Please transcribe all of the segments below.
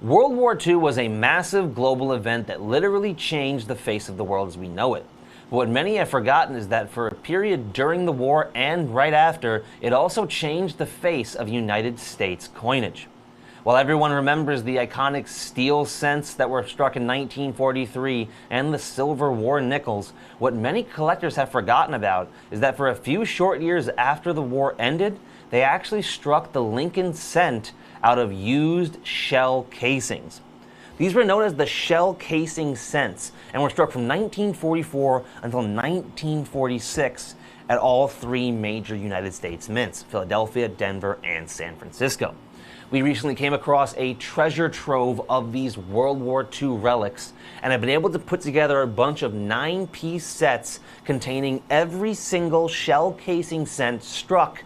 World War II was a massive global event that literally changed the face of the world as we know it. But what many have forgotten is that for a period during the war and right after, it also changed the face of United States coinage. While everyone remembers the iconic steel cents that were struck in 1943 and the silver war nickels, what many collectors have forgotten about is that for a few short years after the war ended, they actually struck the Lincoln cent out of used shell casings. These were known as the shell casing cents and were struck from 1944 until 1946 at all three major United States mints, Philadelphia, Denver, and San Francisco. We recently came across a treasure trove of these World War II relics and have been able to put together a bunch of 9-piece sets containing every single shell casing cent struck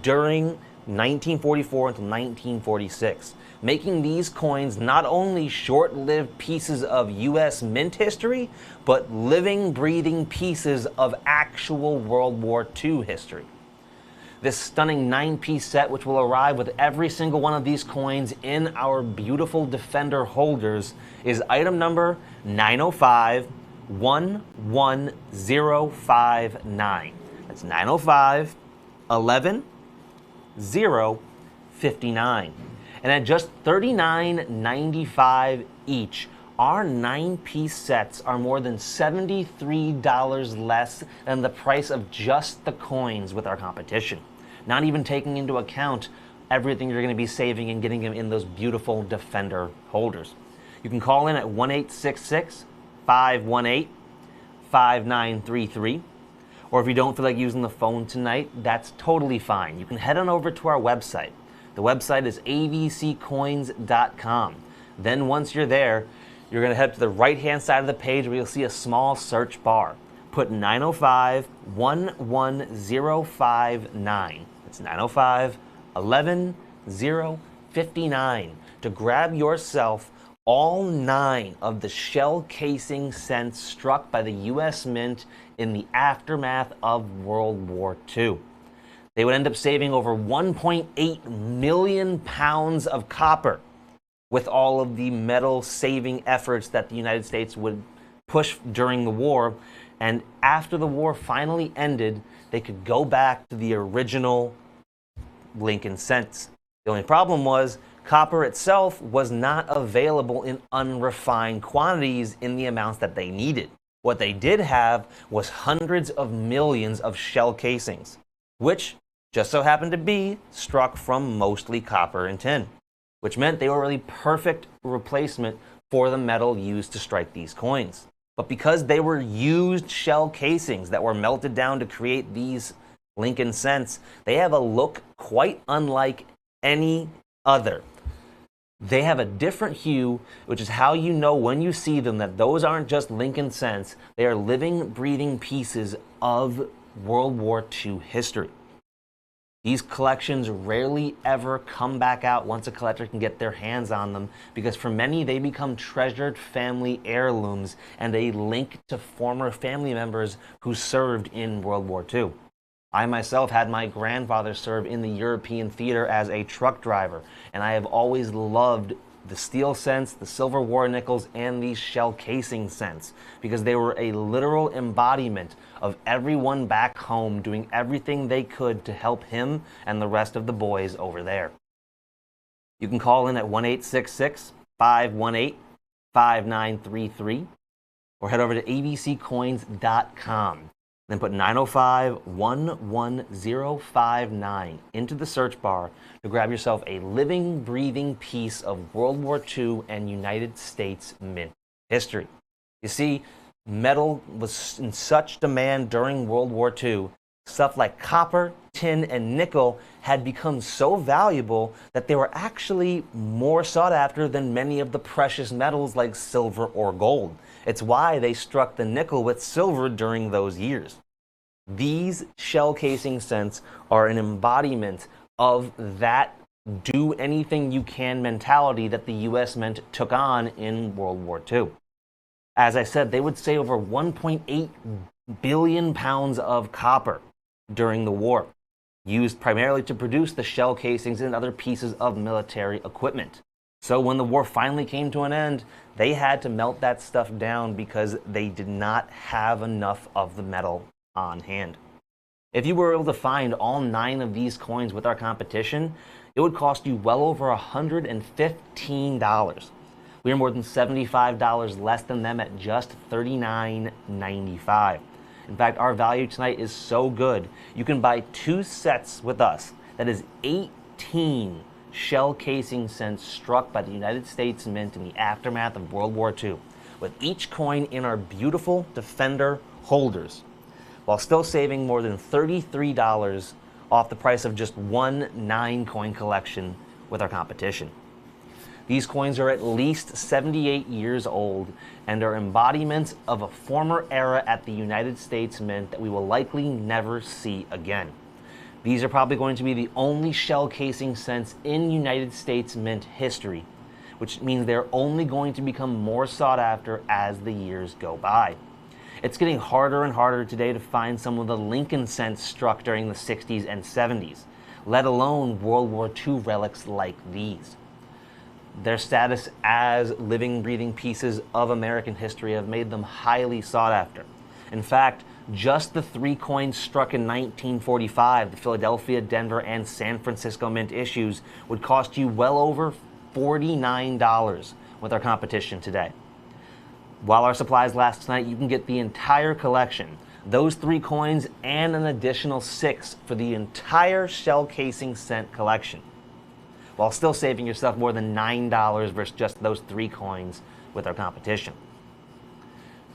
during 1944 until 1946, making these coins not only short-lived pieces of U.S. mint history, but living, breathing pieces of actual World War II history. This stunning 9-piece set, which will arrive with every single one of these coins in our beautiful Defender holders, is item number 905-11059. That's 905-11-059. And at just $39.95 each, our 9-piece sets are more than $73 less than the price of just the coins with our competition, not even taking into account everything you're going to be saving and getting them in those beautiful Defender holders. You can call in at 1-866-518-5933, or if you don't feel like using the phone tonight, that's totally fine. You can head on over to our website. The website is avccoins.com. Then once you're there, you're going to head to the right-hand side of the page where you'll see a small search bar. Put 905-11059. That's 905-11-059 to grab yourself all 9 of the shell casing cents struck by the U.S. Mint in the aftermath of World War II. They would end up saving over 1.8 million pounds of copper with all of the metal saving efforts that the United States would push during the war. And after the war finally ended, they could go back to the original Lincoln cents. The only problem was copper itself was not available in unrefined quantities in the amounts that they needed. What they did have was hundreds of millions of shell casings, which just so happened to be struck from mostly copper and tin, which meant they were a really perfect replacement for the metal used to strike these coins. But because they were used shell casings that were melted down to create these Lincoln cents, they have a look quite unlike any other. They have a different hue, which is how you know when you see them that those aren't just Lincoln cents, they are living, breathing pieces of World War II history. These collections rarely ever come back out once a collector can get their hands on them, because for many they become treasured family heirlooms and a link to former family members who served in World War II. I myself had my grandfather serve in the European theater as a truck driver, and I have always loved the steel cents, the silver war nickels, and these shell casing cents, because they were a literal embodiment of everyone back home doing everything they could to help him and the rest of the boys over there. You can call in at 1-866-518-5933 or head over to abccoins.com. Then put 905-11059 into the search bar to grab yourself a living, breathing piece of World War II and United States mint history. You see, metal was in such demand during World War II, stuff like copper, tin, and nickel had become so valuable that they were actually more sought after than many of the precious metals like silver or gold. It's why they struck the nickel with silver during those years. These shell casing cents are an embodiment of that do anything you can mentality that the U.S. Mint took on in World War II. As I said, they would save over 1.8 billion pounds of copper during the war, used primarily to produce the shell casings and other pieces of military equipment. So when the war finally came to an end, they had to melt that stuff down because they did not have enough of the metal on hand. If you were able to find all 9 of these coins with our competition, it would cost you well over $115. We are more than $75 less than them at just $39.95. In fact, our value tonight is so good, you can buy 2 sets with us. That is 18 shell casing cents struck by the United States Mint in the aftermath of World War II, with each coin in our beautiful Defender holders, while still saving more than $33 off the price of just one 9-coin collection with our competition. These coins are at least 78 years old and are embodiments of a former era at the United States Mint that we will likely never see again. These are probably going to be the only shell casing cents in United States Mint history, which means they're only going to become more sought after as the years go by. It's getting harder and harder today to find some of the Lincoln cents struck during the 60s and 70s, let alone World War II relics like these. Their status as living, breathing pieces of American history have made them highly sought after. In fact, just the 3 coins struck in 1945, the Philadelphia, Denver, and San Francisco Mint issues, would cost you well over $49 with our competition today. While our supplies last tonight, you can get the entire collection, those 3 coins, and an additional 6 for the entire shell casing cent collection, while still saving yourself more than $9 versus just those 3 coins with our competition.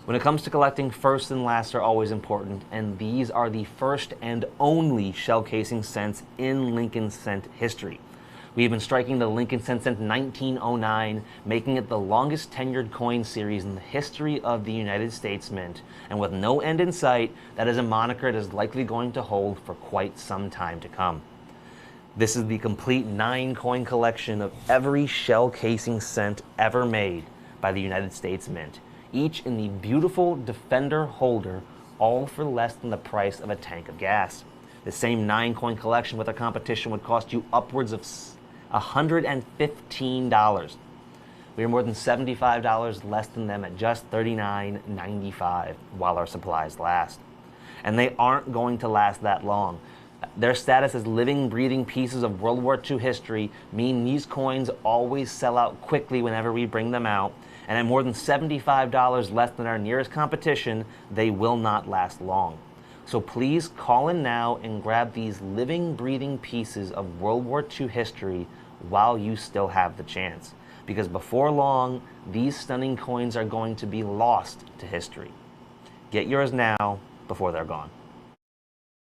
When it comes to collecting, first and last are always important, and these are the first and only shell casing cents in Lincoln cent history. We have been striking the Lincoln cent since 1909, making it the longest tenured coin series in the history of the United States Mint, and with no end in sight, that is a moniker it is likely going to hold for quite some time to come. This is the complete 9-coin collection of every shell casing cent ever made by the United States Mint, each in the beautiful Defender holder, all for less than the price of a tank of gas. The same 9-coin collection with our competition would cost you upwards of $115. We are more than $75 less than them at just $39.95 while our supplies last. And they aren't going to last that long. Their status as living, breathing pieces of World War II history mean these coins always sell out quickly whenever we bring them out, and at more than $75 less than our nearest competition, they will not last long. So please call in now and grab these living, breathing pieces of World War II history while you still have the chance, because before long, these stunning coins are going to be lost to history. Get yours now before they're gone.